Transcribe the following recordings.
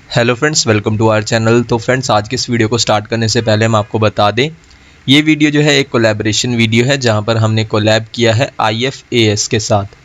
Hello friends, welcome to our channel. तो friends, आज के इस वीडियो को स्टार्ट करने से पहले हम आपको बता दें, ये वीडियो जो है एक कोलैबोरेशन वीडियो है जहां पर हमने कोलैब किया है IFAS के साथ।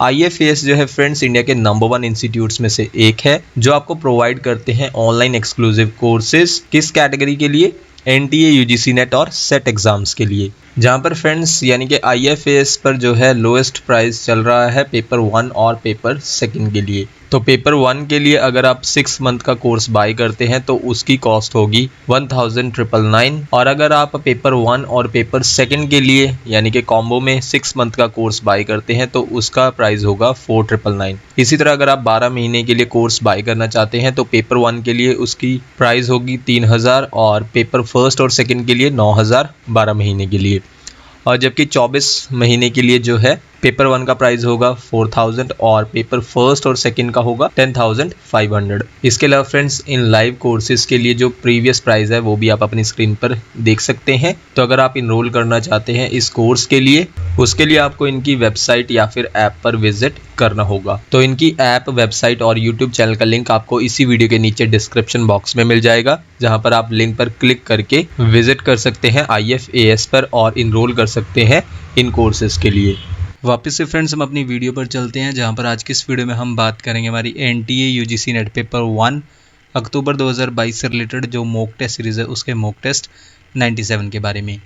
IFAS जो है फ्रेंड्स, इंडिया के नंबर 1 इंस्टीट्यूट्स में से एक है जो आपको प्रोवाइड करते हैं ऑनलाइन एक्सक्लूसिव कोर्सेज। किस कैटेगरी के लिए? NTA, UGC नेट और सेट एग्जाम्स के लिए। जहां पर फ्रेंड्स यानी कि IFAS पर जो है लोएस्ट प्राइस चल रहा है पेपर 1 और पेपर 2 के लिए। तो पेपर 1 के लिए अगर आप 6 मंथ का कोर्स बाय करते हैं तो उसकी कॉस्ट होगी 1999, और अगर आप पेपर 1 और पेपर 2 के लिए यानी कि कॉम्बो में 6 मंथ का कोर्स बाय करते हैं तो उसका प्राइस होगा 4999। इसी तरह अगर आप 12 महीने के लिए कोर्स बाय करना चाहते हैं तो पेपर 1 के लिए उसकी प्राइस होगी 3000 और पेपर 1 और 2 के लिए 9000 12 महीने के लिए। और जबकि 24 महीने के लिए जो है पेपर 1 का प्राइस होगा 4000 और पेपर 1 और 2 का होगा 10500। इसके अलावा फ्रेंड्स, इन लाइव कोर्सेज के लिए जो प्रीवियस प्राइस है वो भी आप अपनी स्क्रीन पर देख सकते हैं। तो अगर आप इनरोल करना चाहते हैं इस कोर्स के लिए, उसके लिए आपको इनकी वेबसाइट या फिर ऐप पर विजिट करना होगा। तो इनकी ऐप, वेबसाइट और यूट्यूब चैनल का लिंक आपको इसी वीडियो के नीचे डिस्क्रिप्शन बॉक्स में मिल जाएगा, जहां पर आप लिंक पर क्लिक करके विजिट कर सकते हैं IFAS पर और इनरोल कर सकते हैं इन कोर्सेज के लिए। वापस से फ्रेंड्स हम अपनी वीडियो पर चलते हैं, जहां पर आज की इस वीडियो में हम बात करेंगे हमारी NTA UGC नेट पेपर 1 अक्टूबर 2022 से रिलेटेड जो मॉक टेस्ट सीरीज़ है उसके मॉक टेस्ट 97 के बारे में।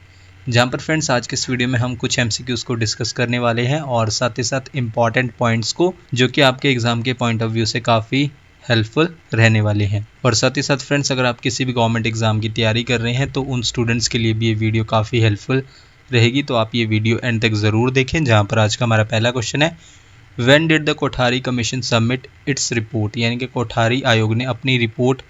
जहां पर फ्रेंड्स आज के इस वीडियो में हम कुछ MCQs को डिस्कस करने वाले हैं और साथ ही साथ इम्पॉर्टेंट पॉइंट्स को, जो कि आपके एग्जाम के पॉइंट ऑफ व्यू से काफ़ी हेल्पफुल रहने वाले हैं। और साथ ही साथ फ्रेंड्स, अगर आप किसी भी गवर्नमेंट एग्जाम की तैयारी कर रहे हैं तो उन स्टूडेंट्स के लिए भी ये वीडियो काफ़ी हेल्पफुल रहेगी, तो आप ये वीडियो एंड तक ज़रूर देखें। जहां पर आज का हमारा पहला क्वेश्चन है, when did the Kothari commission submit its report, यानी कि कोठारी आयोग ने अपनी रिपोर्ट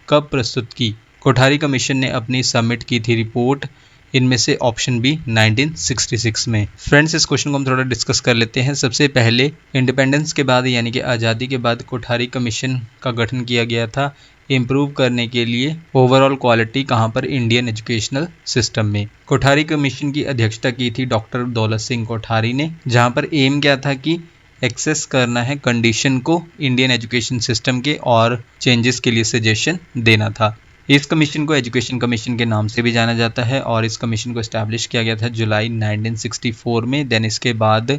कब प्रस्तुत की? कोठारी कमीशन ने अपनी सबमिट की थी रिपोर्ट, इनमें से ऑप्शन बी 1966 में। फ्रेंड्स, इस क्वेश्चन को हम थोड़ा डिस्कस कर लेते हैं। सबसे पहले इंडिपेंडेंस के बाद यानी कि आज़ादी के बाद कोठारी कमीशन का गठन किया गया था इम्प्रूव करने के लिए ओवरऑल क्वालिटी, कहाँ पर? इंडियन एजुकेशनल सिस्टम में। कोठारी कमीशन की अध्यक्षता की थी डॉक्टर दौलत सिंह कोठारी ने, जहाँ पर एम क्या था कि एक्सेस करना है कंडीशन को इंडियन एजुकेशन सिस्टम के और चेंजेस के लिए सजेशन देना था। इस कमीशन को एजुकेशन कमीशन के नाम से भी जाना जाता है और इस कमीशन को इस्टेब्लिश किया गया था जुलाई 1964 में। देन इसके बाद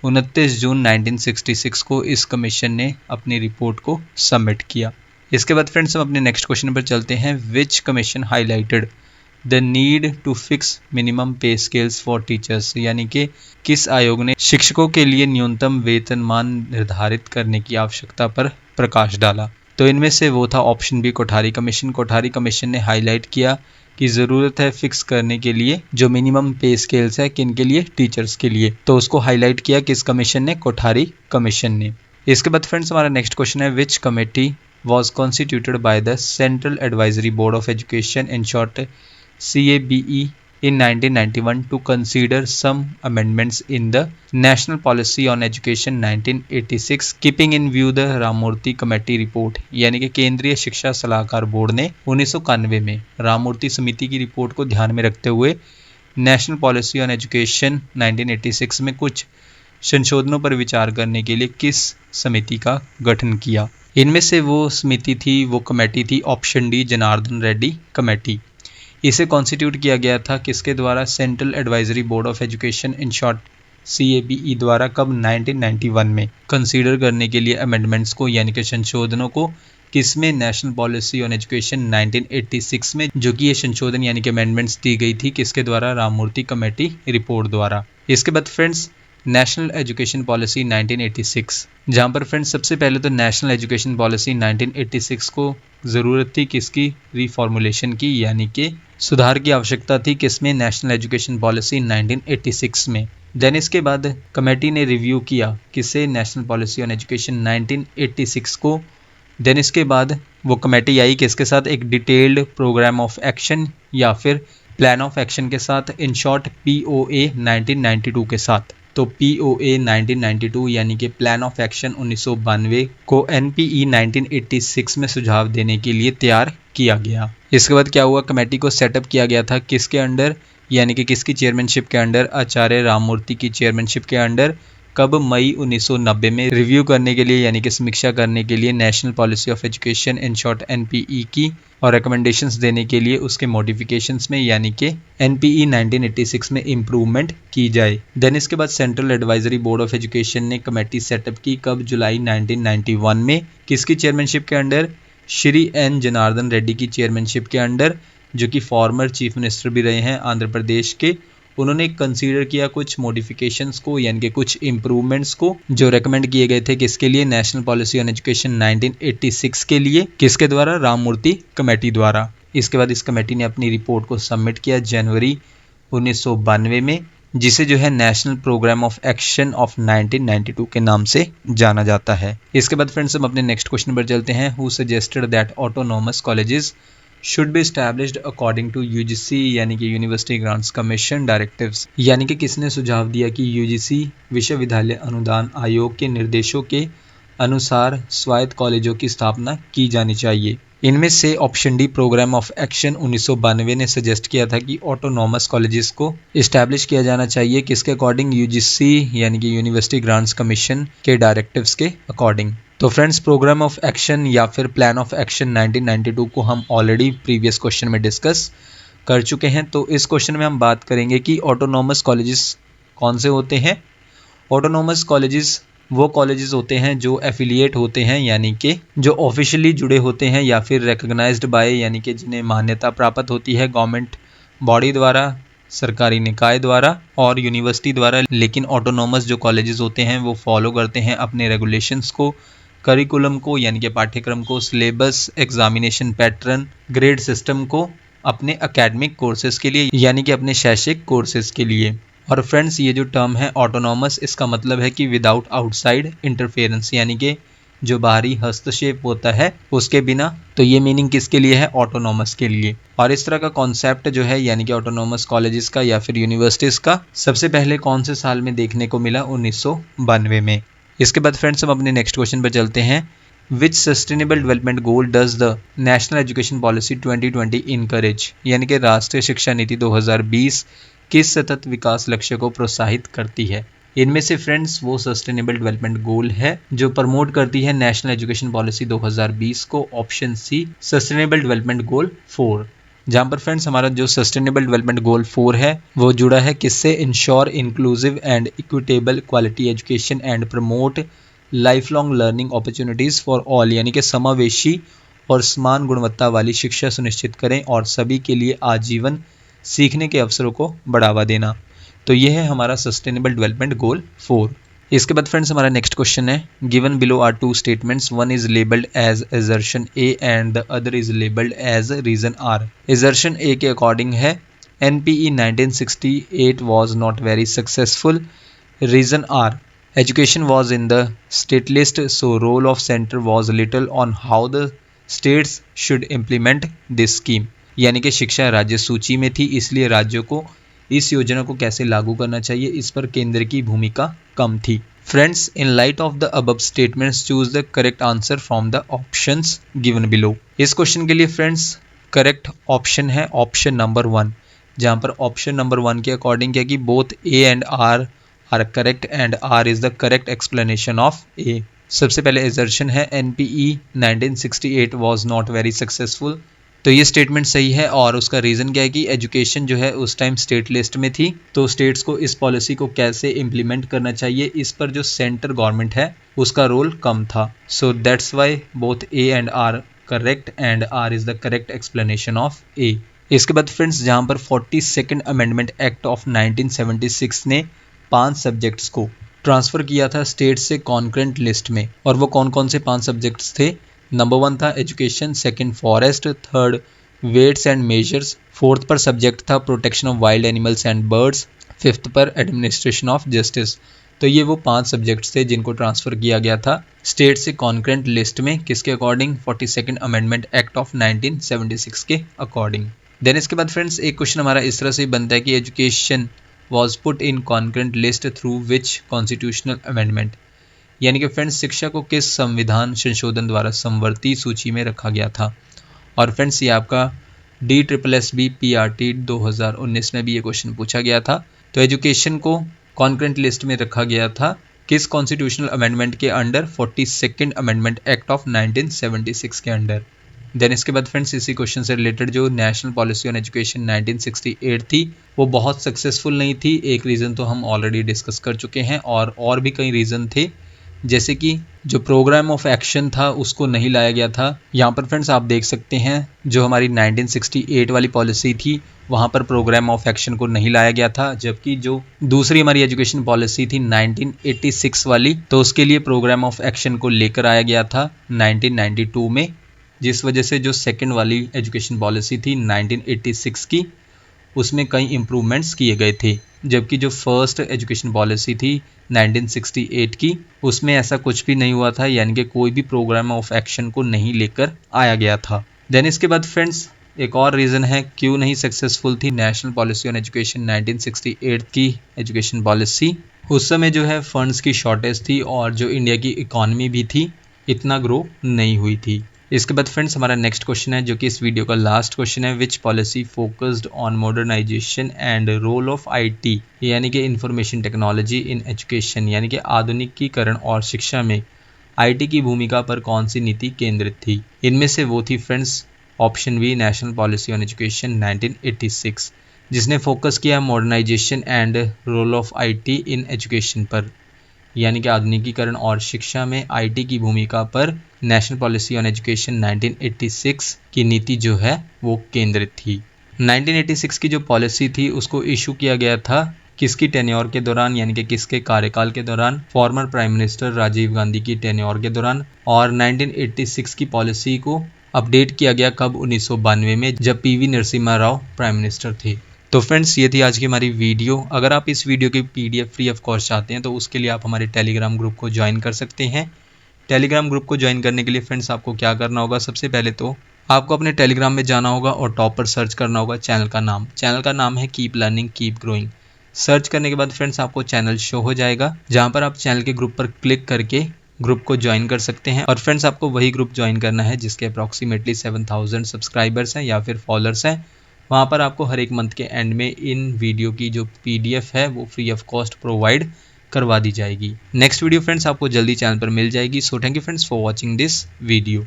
29 जून 1966 को इस कमीशन ने अपनी रिपोर्ट को सबमिट किया। इसके बाद फ्रेंड्स हम अपने नेक्स्ट क्वेश्चन पर चलते हैं। Which commission highlighted the need to fix minimum pay scales for teachers, यानी कि किस आयोग ने शिक्षकों के लिए न्यूनतम वेतनमान निर्धारित करने की आवश्यकता पर प्रकाश डाला? तो इनमें से वो था option B Kothari commission. Kothari commission ने हाईलाइट किया कि ज़रूरत है फिक्स करने के लिए जो मिनिमम पे स्केल्स है, किन के लिए? टीचर्स के लिए। तो उसको हाईलाइट किया किस कमीशन ने? कोठारी कमीशन ने। इसके बाद फ्रेंड्स हमारा नेक्स्ट क्वेश्चन है, विच committee was constituted by the Central Advisory Board of Education, in short CABE, in 1991 to consider some amendments in the National Policy on Education 1986, keeping in view the Ramamurti committee report, यानी कि केंद्रीय शिक्षा सलाहकार board ने 1991 में राममूर्ति समिति की report को ध्यान में रखते हुए नेशनल पॉलिसी ऑन एजुकेशन 1986 में कुछ संशोधनों पर विचार करने के लिए किस समिति का गठन किया? इनमें से वो समिति थी, वो कमेटी थी option D Janardan Reddy committee. इसे कॉन्स्टिट्यूट किया गया था किसके द्वारा? Central advisory board of education, in short CABE द्वारा। कब? 1991 में कंसीडर करने के लिए अमेंडमेंट्स को, यानी कि संशोधनों को, किसमें? नेशनल पॉलिसी ऑन एजुकेशन 1986 में, जो कि ये संशोधन यानी कि अमेंडमेंट्स दी गई थी किसके द्वारा? राममूर्ति कमेटी रिपोर्ट द्वारा। इसके बाद फ्रेंड्स नेशनल एजुकेशन पॉलिसी 1986, जहाँ पर फ्रेंड्स सबसे पहले तो नेशनल एजुकेशन पॉलिसी 1986 को ज़रूरत थी किसकी? रीफॉर्मुलेशन की, यानी कि सुधार की आवश्यकता थी किसमें? नेशनल एजुकेशन पॉलिसी 1986 में। देन इसके बाद कमेटी ने रिव्यू किया किसे? नेशनल पॉलिसी ऑन एजुकेशन 1986 को। देन इसके बाद वो कमेटी आई किसके साथ? एक डिटेल्ड प्रोग्राम ऑफ एक्शन या फिर प्लान ऑफ एक्शन के साथ, इन शॉर्ट POA 1992 के साथ। तो POA 1992 यानी कि प्लान ऑफ एक्शन 1992 को NPE 1986 में सुझाव देने के लिए तैयार किया गया। इसके बाद क्या हुआ? कमेटी को सेटअप किया गया था किसके अंडर, यानी कि किसकी चेयरमैनशिप के अंडर? आचार्य राममूर्ति की चेयरमैनशिप के अंडर। कब मई 1990 में रिव्यू करने के लिए यानी कि समीक्षा करने के लिए national policy of education in short NPE की और रिकमेंडेशंस देने के लिए उसके मॉडिफिकेशंस में यानी कि एनपीई 1986 में इम्प्रूवमेंट की जाए। देन इसके बाद central advisory board of education ने कमेटी सेटअप की कब, जुलाई 1991 में। किसकी चेयरमैनशिप के अंडर? श्री एन जनार्दन रेड्डी की चेयरमैनशिप के अंडर, जो कि फॉर्मर चीफ मिनिस्टर भी रहे हैं आंध्र प्रदेश के। उन्होंने कंसीडर किया कुछ मॉडिफिकेशंस को यानी कि कुछ इम्प्रूवमेंट्स को जो रेकमेंड किए गए थे। किसके लिए? नेशनल पॉलिसी ऑन एजुकेशन 1986 के लिए। किसके द्वारा? राममूर्ति कमेटी द्वारा। इसके बाद इस कमेटी ने अपनी रिपोर्ट को सबमिट किया जनवरी 1992 में, जिसे जो है national programme of action of 1992 के नाम से जाना जाता है। इसके बाद फ्रेंड्स हम अपने नेक्स्ट क्वेश्चन पर चलते हैं। Who suggested that autonomous colleges should be established according to UGC यानी कि यूनिवर्सिटी ग्रांट्स कमीशन डायरेक्टिव्स, यानी कि किसने सुझाव दिया कि यूजीसी विश्वविद्यालय अनुदान आयोग के निर्देशों के अनुसार स्वायत्त कॉलेजों की स्थापना की जानी चाहिए। इनमें से option D programme of action 1992 ने सजेस्ट किया था कि ऑटोनॉमस कॉलेजेस को इस्टेब्लिश किया जाना चाहिए। किसके अकॉर्डिंग? यूजीसी यानी कि यूनिवर्सिटी ग्रांट्स कमीशन के डायरेक्टिव्स के अकॉर्डिंग। तो फ्रेंड्स प्रोग्राम ऑफ एक्शन या फिर प्लान ऑफ एक्शन 1992 को हम ऑलरेडी प्रीवियस क्वेश्चन में डिस्कस कर चुके हैं। तो इस क्वेश्चन में हम बात करेंगे कि ऑटोनॉमस कॉलेजेस कौन से होते हैं। ऑटोनॉमस कॉलेजेस वो कॉलेजेस होते हैं जो एफिलिएट होते हैं यानी कि जो ऑफिशियली जुड़े होते हैं या फिर रिकॉग्नाइज्ड बाय यानी कि जिन्हें मान्यता प्राप्त होती है गवर्नमेंट बॉडी द्वारा, सरकारी निकाय द्वारा और यूनिवर्सिटी द्वारा। लेकिन ऑटोनॉमस जो कॉलेजेस होते हैं वो फॉलो करते हैं अपने रेगुलेशंस को, करिकुलम को यानी कि पाठ्यक्रम को, syllabus, examination pattern, grade system को अपने एकेडमिक कोर्सेज के लिए यानी कि अपने शैक्षिक कोर्सेज के लिए। और फ्रेंड्स ये जो टर्म है ऑटोनॉमस, इसका मतलब है कि विदाउट आउटसाइड इंटरफेरेंस यानी कि जो बाहरी हस्तक्षेप होता है उसके बिना। तो ये मीनिंग किसके लिए है? ऑटोनॉमस के लिए। और इस तरह का कॉन्सेप्ट जो है यानी कि ऑटोनॉमस कॉलेजेस का या फिर यूनिवर्सिटीज़ का सबसे पहले कौन से साल में देखने को मिला? 1992 में। इसके बाद फ्रेंड्स हम अपने नेक्स्ट क्वेश्चन पर चलते हैं। Which sustainable development goal does the national education policy 2020 encourage, यानी कि राष्ट्रीय शिक्षा नीति 2020 किस सतत विकास लक्ष्य को प्रोत्साहित करती है? इनमें से फ्रेंड्स वो सस्टेनेबल डेवलपमेंट गोल है जो प्रमोट करती है नेशनल एजुकेशन पॉलिसी 2020 को। Option C sustainable development goal 4, जहाँ पर फ्रेंड्स हमारा जो सस्टेनेबल डेवलपमेंट गोल 4 है वो जुड़ा है किससे? Ensure inclusive and equitable quality education and promote life long learning opportunities for all, यानी कि समावेशी और समान गुणवत्ता वाली शिक्षा सुनिश्चित करें और सभी के लिए आजीवन सीखने के अवसरों को बढ़ावा देना। तो ये है हमारा सस्टेनेबल डेवलपमेंट गोल 4। इसके बाद फ्रेंड्स हमारा नेक्स्ट क्वेश्चन है। Given below are two statements, one is labelled as assertion A and the other is labelled as reason R. Assertion A के अकॉर्डिंग है NPE 1968 was not very successful. Reason R education was in the state list, so role of center was little on how the states should implement this scheme, यानी कि शिक्षा राज्य सूची में थी इसलिए राज्यों को इस योजना को कैसे लागू करना चाहिए इस पर केंद्र की भूमिका कम थी। Friends in light of the above statements choose the correct answer from the options given below. इस क्वेश्चन के लिए फ्रेंड्स करेक्ट ऑप्शन है ऑप्शन नंबर 1, जहाँ पर ऑप्शन नंबर 1 के अकॉर्डिंग क्या कि both A and R are correct and R is the correct explanation of A. सबसे पहले एजर्शन है NPE 1968 was not very successful, तो ये स्टेटमेंट सही है। और उसका रीज़न क्या है कि एजुकेशन जो है उस टाइम स्टेट लिस्ट में थी, तो स्टेट्स को इस पॉलिसी को कैसे इम्प्लीमेंट करना चाहिए इस पर जो सेंटर गवर्नमेंट है उसका रोल कम था। So that's why both A and R correct and R is the correct explanation of A. इसके बाद फ्रेंड्स जहाँ पर 42nd अमेंडमेंट एक्ट ऑफ 1976 ने 5 सब्जेक्ट्स को ट्रांसफ़र किया था स्टेट से कॉन्करेंट लिस्ट में, और वो कौन कौन से 5 सब्जेक्ट्स थे? नंबर 1 था education, second forest, third weights and measures, fourth पर सब्जेक्ट था protection of wild animals and birds, fifth पर एडमिनिस्ट्रेशन ऑफ जस्टिस। तो ये वो 5 सब्जेक्ट्स थे जिनको ट्रांसफ़र किया गया था स्टेट से कॉन्करेंट लिस्ट में, किसके according? 42nd amendment act of 1976 के अकॉर्डिंग। देन इसके बाद फ्रेंड्स एक क्वेश्चन हमारा इस तरह से बनता है कि education was put in concurrent list through which constitutional amendment, यानी कि फ्रेंड्स शिक्षा को किस संविधान संशोधन द्वारा समवर्ती सूची में रखा गया था। और फ्रेंड्स ये आपका DSSB PRT 2019 में भी ये क्वेश्चन पूछा गया था। तो एजुकेशन को कॉन्करेंट लिस्ट में रखा गया था किस कॉन्स्टिट्यूशनल अमेंडमेंट के under? 42nd amendment act of 1976 के अंडर। देन इसके बाद फ्रेंड्स इसी क्वेश्चन से रिलेटेड जो नेशनल पॉलिसी ऑन एजुकेशन 1968 थी वो बहुत सक्सेसफुल नहीं थी। एक रीज़न तो हम ऑलरेडी डिस्कस कर चुके हैं और भी कई रीज़न थे, जैसे कि जो प्रोग्राम ऑफ एक्शन था उसको नहीं लाया गया था। यहाँ पर फ्रेंड्स आप देख सकते हैं जो हमारी 1968 वाली पॉलिसी थी वहाँ पर प्रोग्राम ऑफ एक्शन को नहीं लाया गया था, जबकि जो दूसरी हमारी एजुकेशन पॉलिसी थी 1986 वाली तो उसके लिए प्रोग्राम ऑफ एक्शन को लेकर आया गया था 1992 में, जिस वजह से जो सेकंड वाली एजुकेशन पॉलिसी थी 1986 की उसमें कई इम्प्रूवमेंट्स किए गए थे, जबकि जो फर्स्ट एजुकेशन पॉलिसी थी 1968 की उसमें ऐसा कुछ भी नहीं हुआ था, यानी कि कोई भी प्रोग्राम ऑफ एक्शन को नहीं लेकर आया गया था। देन इसके बाद फ्रेंड्स एक और रीज़न है क्यों नहीं सक्सेसफुल थी नेशनल पॉलिसी ऑन एजुकेशन 1968 की एजुकेशन पॉलिसी। उस समय जो है फंड्स की शॉर्टेज थी और जो इंडिया की इकॉनमी भी थी इतना ग्रो नहीं हुई थी। इसके बाद फ्रेंड्स हमारा नेक्स्ट क्वेश्चन है जो कि इस वीडियो का लास्ट क्वेश्चन है, which policy focused on modernisation and role of IT यानी कि इंफॉर्मेशन टेक्नोलॉजी इन एजुकेशन, यानी कि आधुनिकीकरण और शिक्षा में आईटी की भूमिका पर कौन सी नीति केंद्रित थी? इनमें से वो थी friends option B national policy on education 1986 जिसने फोकस किया modernisation and role of IT in education पर, यानी कि आधुनिकीकरण और शिक्षा में आईटी की भूमिका पर नेशनल पॉलिसी ऑन एजुकेशन 1986 की नीति जो है वो केंद्रित थी। 1986 की जो पॉलिसी थी उसको इशू किया गया था किसकी टेन्योर के दौरान, यानी कि किसके कार्यकाल के दौरान? Former prime minister Rajiv Gandhi की टेन्योर के दौरान। और 1986 की पॉलिसी को अपडेट किया गया कब? 1992 में, जब PV Narasimha Rao prime minister थे। तो फ्रेंड्स ये थी आज की हमारी वीडियो। अगर आप इस वीडियो की पीडीएफ फ्री ऑफ कॉस्ट चाहते हैं तो उसके लिए आप हमारे टेलीग्राम ग्रुप को ज्वाइन कर सकते हैं। टेलीग्राम ग्रुप को ज्वाइन करने के लिए फ्रेंड्स आपको क्या करना होगा? सबसे पहले तो आपको अपने टेलीग्राम में जाना होगा और टॉप पर सर्च करना होगा चैनल का नाम। चैनल का नाम है keep learning keep growing. Search करने के बाद फ्रेंड्स आपको चैनल शो हो जाएगा जहाँ पर आप चैनल के ग्रुप पर क्लिक करके ग्रुप को ज्वाइन कर सकते हैं। और फ्रेंड्स आपको वही ग्रुप ज्वाइन करना है जिसके अप्रॉक्सीमेटली 7000 सब्सक्राइबर्स हैं या फिर फॉलोअर्स हैं। वहाँ पर आपको हर एक मंथ के एंड में इन वीडियो की जो पीडीएफ है वो फ्री ऑफ कॉस्ट प्रोवाइड करवा दी जाएगी। नेक्स्ट वीडियो फ्रेंड्स आपको जल्दी चैनल पर मिल जाएगी। So thank you friends for watching this video.